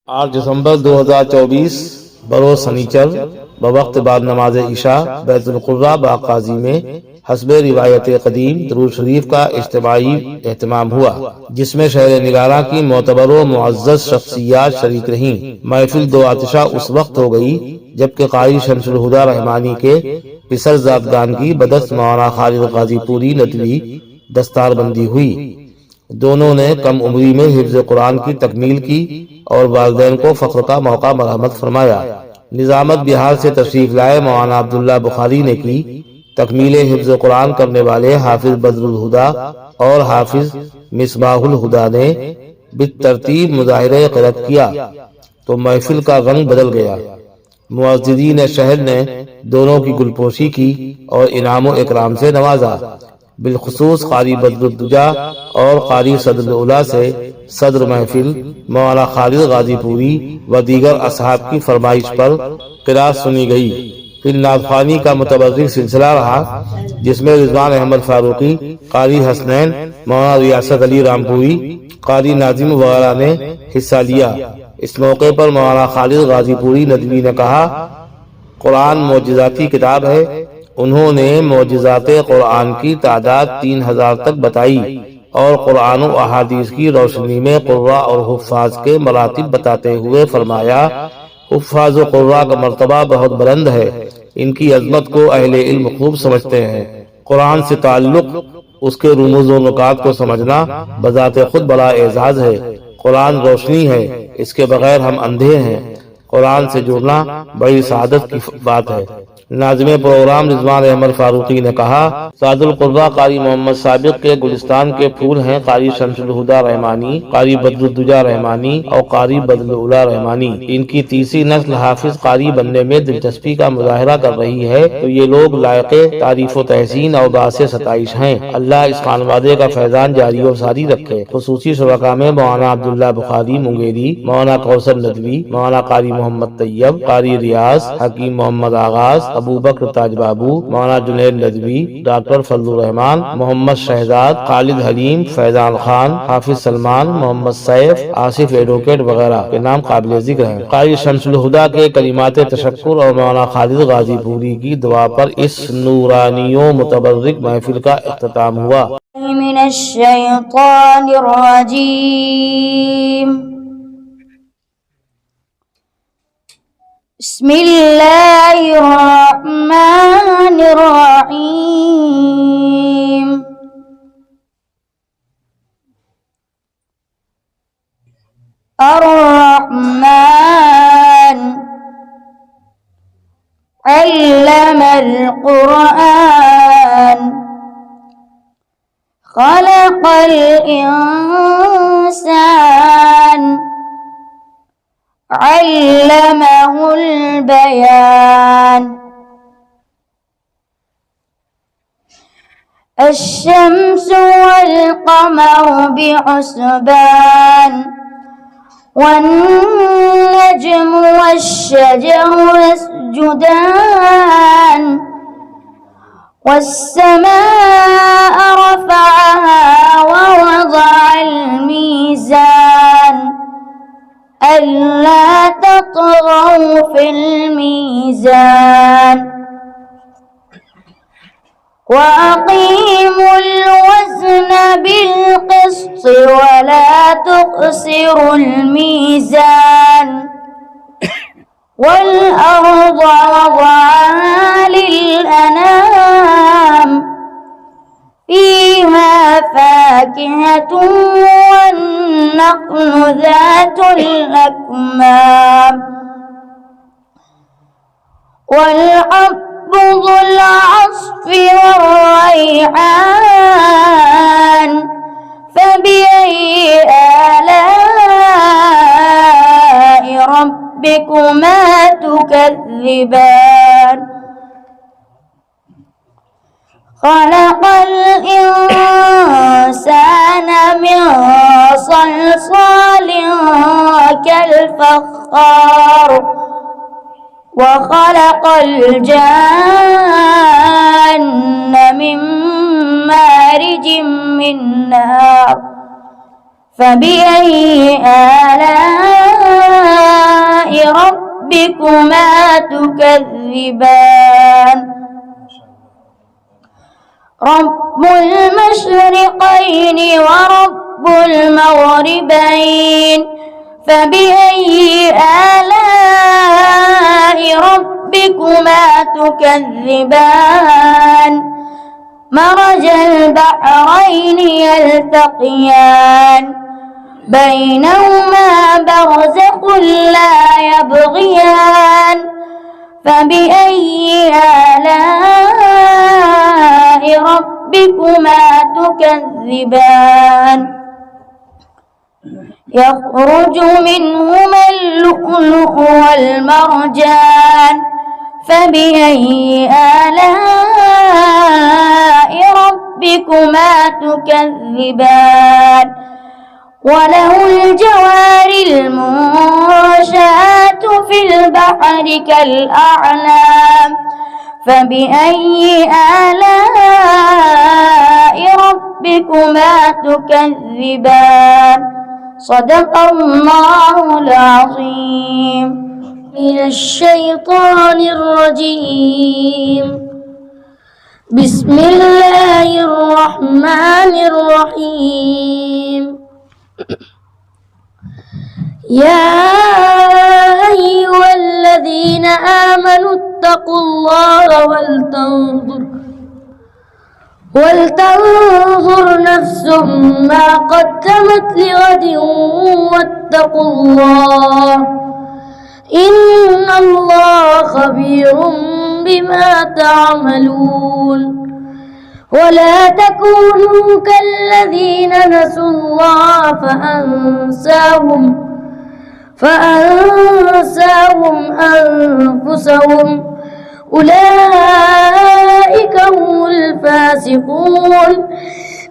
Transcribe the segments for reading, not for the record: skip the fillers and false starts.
8 دسمبر 2024 بروز سنیچر بوقت بعد نماز عشاء بیت القرہ باغ قاضی میں حسب روایت قدیم درود شریف کا اجتماعی اہتمام ہوا، جس میں شہر نگارہ کی معتبر و معزز شخصیات شریک رہیں۔ محفل دو آتشہ اس وقت ہو گئی جبکہ قاری شمس الہدیٰ رحمانی کے پسر زادگان کی بدست مولانا خالد غازی پوری ندوی دستار بندی ہوئی۔ دونوں نے کم عمری میں حفظ قرآن کی تکمیل کی اور والدین کو فخر کا موقع مرحمت فرمایا۔ نظامت بہار سے تشریف لائے مولانا عبداللہ بخاری نے کی تکمیل حفظ قرآن کرنے والے حافظ بدر الہدیٰ اور حافظ مصباح الہدیٰ نے بالترتیب مظاہرہ قرأت کیا تو محفل کا رنگ بدل گیا۔ معززین شہر نے دونوں کی گلپوشی کی اور انعام و اکرام سے نوازا۔ بالخصوص قاری بدر الدجا اور قاری صدر الاولیاء سے صدر محفل مولانا خالد غازی پوری و دیگر اصحاب کی فرمائش پر قرأت سنی گئی۔ پھر نعت خوانی کا متبرک سلسلہ رہا جس میں رضوان احمد فاروقی، قاری حسنین، مولانا ریاست علی رامپوری، قاری ناظم وغیرہ نے حصہ لیا۔ اس موقع پر مولانا خالد غازی پوری ندوی نے کہا، قرآن معجزاتی کتاب ہے۔ انہوں نے معجزات قرآن کی تعداد 3000 تک بتائی اور قرآن و احادیث کی روشنی میں قراء اور حفاظ کے مراتب بتاتے ہوئے فرمایا، حفاظ و قراء کا مرتبہ بہت بلند ہے، ان کی عظمت کو اہل علم خوب سمجھتے ہیں۔ قرآن سے تعلق اس کے رموز و نکات کو سمجھنا بذات خود بڑا اعزاز ہے۔ قرآن روشنی ہے، اس کے بغیر ہم اندھے ہیں۔ قرآن سے جڑنا بڑی سعادت کی بات ہے۔ ناظم پروگرام رضوان احمد فاروقی نے کہا، سعد القراء قاری محمد سابق کے گلستان کے پھول ہیں قاری شمس الہدیٰ رحمانی، قاری بدر الدجا رحمانی اور قاری بدر الاولیاء رحمانی۔ ان کی تیسری نسل حافظ قاری بننے میں دلچسپی کا مظاہرہ کر رہی ہے تو یہ لوگ لائق تعریف و تحسین اور باعث ستائش ہیں۔ اللہ اس خانوادے کا فیضان جاری و ساری رکھے۔ خصوصی شرکاء میں مولانا عبداللہ بخاری منگیری، مولانا کوثر ندوی، مولانا قاری محمد طیب، قاری ریاض، حکیم محمد آغاز، ابو بکر تاج بابو، مولانا جنید ندوی، ڈاکٹر فضل الرحمان، محمد شہزاد، خالد حلیم، فیضان خان، حافظ سلمان، محمد سیف، آصف ایڈوکیٹ وغیرہ کے نام قابل ذکر ہیں۔ قاری شمس الہدیٰ کے کلمات تشکر اور مولانا خالد غازی پوری کی دعا پر اس نورانی و متبرک محفل کا اختتام ہوا۔ من الشیطان الرجیم، بسم اللہ الرحمن الرحیم۔ الرحمن علم القرآن، خلق الإنسان، علمه البيان۔ الشمس والقمر بحسبان، والنجم والشجر يسجدان، والسماء رفعها ووضع الميزان، ألا تطغوا في الميزان، وأقيموا الوزن بالقسط ولا تخسروا الميزان، والأرض وضعها للأنام، فيها فاكهة والنخل ذات الأكمام، والحب ذو العصف والريحان، فبأي آلاء ربكما تكذبان؟ خلق الإنسان من صلصال كالفخار، وخلق الجان من مارج من نار، فبأي آلاء ربكما تكذبان رب المشرقين ورب المغربين فبأي آلاء ربكما تكذبان مرج البحرين يلتقيان بينهما برزخ لا يبغيان فبأي آلاء ربكما تكذبان يخرج منهما اللؤلؤ والمرجان فبأي آلاء ربكما تكذبان وله الجوار المنشآت في البحر كالأعلام فبأي آلاء ربكما تكذبان صدق الله العظيم من الشيطان الرجيم بسم الله الرحمن الرحيم يا أيها الذين آمنوا اتقوا الله ولتنظر نفس ما قدمت لغد واتقوا الله إن الله خبير بما تعملون ولا تكونوا كالذين نسوا الله فأنساهم أنفسهم أولئك هم الفاسقون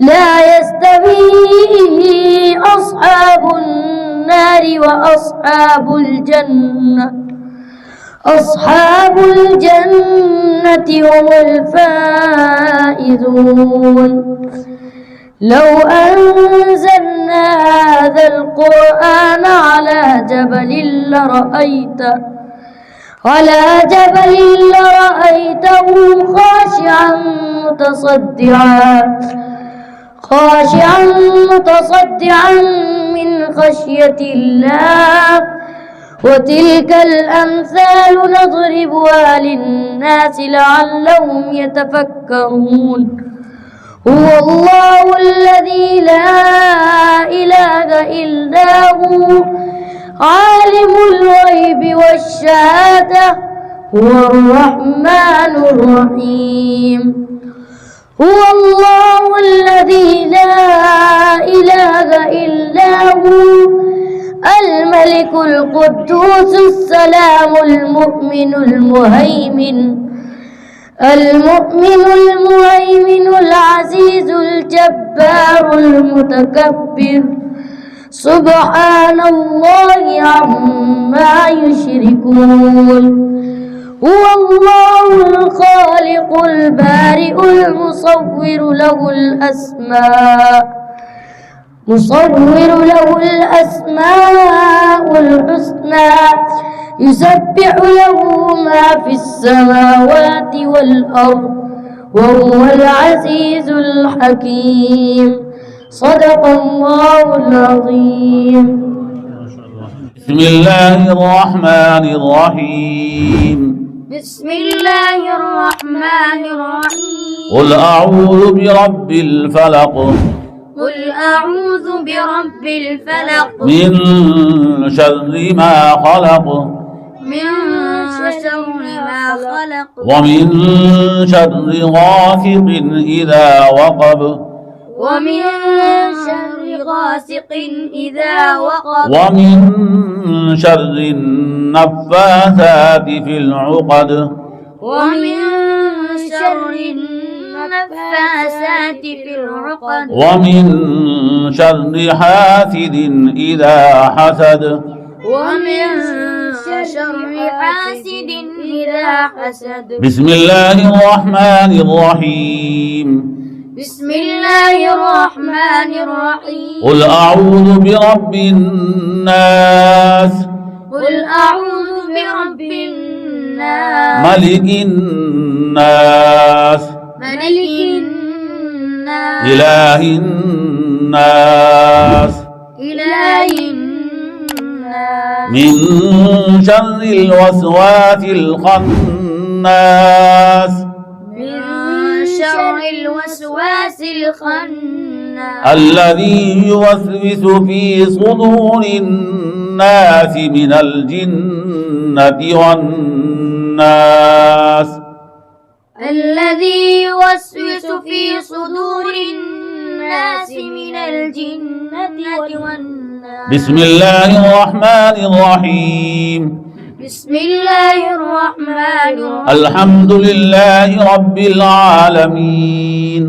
لا يستوي أصحاب النار وأصحاب الجنة هم الفائزون لو أنزلنا هذا القرآن على جبل لرأيته خاشعا متصدعا من خشية الله وتلك الأمثال نضربها للناس لعلهم يتفكرون هو الله الذي لا إله إلا هو عالم الغيب والشهادة هو الرحمن الرحيم هو الله الذي لا إله إلا هو الملك القدوس السلام المؤمن المهيمن العزيز الجبار المتكبر سبحان الله عما يشركون هو الله الخالق البارئ المصور له الأسماء الحسنى يسبح له ما في السماوات والأرض وهو العزيز الحكيم صدق الله العظيم بسم الله الرحمن الرحيم بسم الله الرحمن الرحيم قل أعوذ برب الفلق قل أعوذ برب الفلق من شر ما خلق من شر ما خلق ومن شر غاسق إذا وقب ومن شر غاسق إذا وقب ومن شر النفاثات في العقد ومن شر النفاثات في العقد ومن شر حاسد إذا حسد ومن شر حاسد إذا حسد بسم الله الرحمن الرحيم بسم الله الرحمن الرحيم قل أعوذ برب الناس قل أعوذ برب الناس ملك الناس ملك الناس إله الناس إله الناس من شر الوسواس الخناس من شر الوسواس الخناس الذي يوسوس في صدور الناس من الجنة والناس الذي يوسوس في صدور الناس من الجنة والناس بسم الله الرحمن الرحيم بسم الله الرحمن الرحيم الحمد لله رب العالمين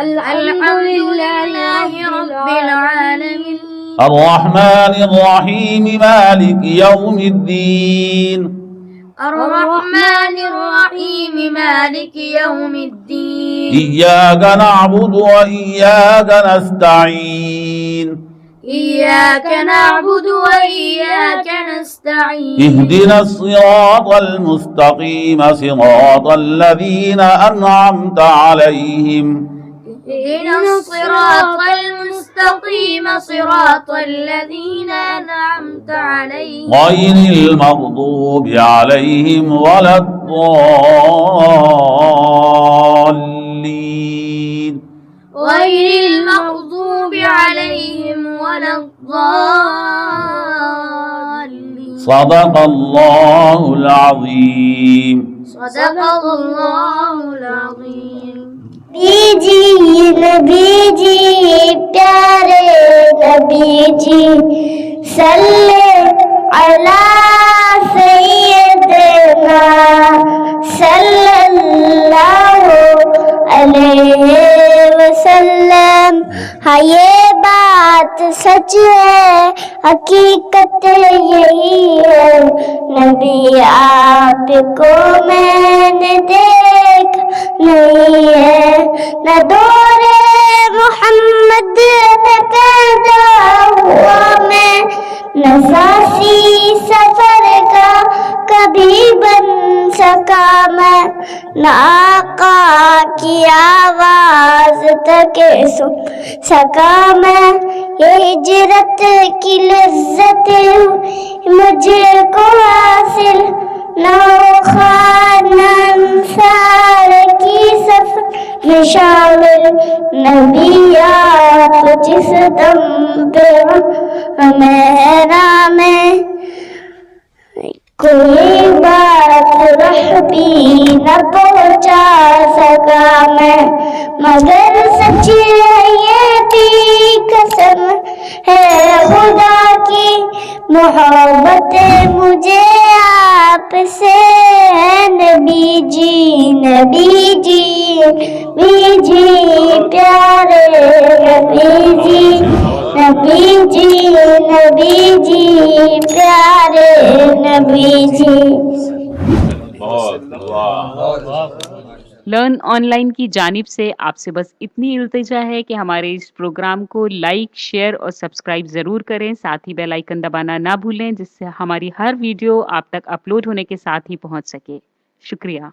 الحمد لله رب العالمين الرحمن الرحيم مالك يوم الدين الرحمن الرحيم مالك يوم الدين إياك نعبد وإياك نستعين إياك نعبد وإياك نستعين اهدنا الصراط المستقيم صراط الذين أنعمت عليهم اهدنا الصراط المستقيم صراط الذين أنعمت عليهم غير المغضوب عليهم ولا الضالين غير المغضوب عليهم ولا الضالين صدق الله العظيم صدق الله العظيم نبی جی پیارے نبی جی صلی علی سیدنا صلی اللہ علیہ وسلم. ہاں یہ بات سچ ہے حقیقت یہی ہے نبی آپ کو میں نے دیکھ نہیں ہے نہ دور محمد میں پیدا ہوا میں نہ ساسی سفر کا کبھی بن سکا میں نہ آقا کی آواز تک سن سکا میں یہ ہجرت کی لذت مجھ کو حاصل نہ خانہ انصار کی سفر میں شامل نبی آپ جس دم پہ میرا میں کوئی بات رہ بھی نہ پہنچا سکا میں مگر سچ ہے یہ بھی قسم ہے خدا کی محبت مجھے آپ سے ہے نبی جی نبی جی پیارے نبی جی نبی جی پیارے نبی جی. لرن آن لائن کی جانب سے آپ سے بس اتنی التجا ہے کہ ہمارے اس پروگرام کو لائک، شیئر اور سبسکرائب ضرور کریں. ساتھ ہی بیل آئیکن دبانا نہ بھولیں جس سے ہماری ہر ویڈیو آپ تک اپلوڈ ہونے کے ساتھ ہی پہنچ سکے. شکریہ.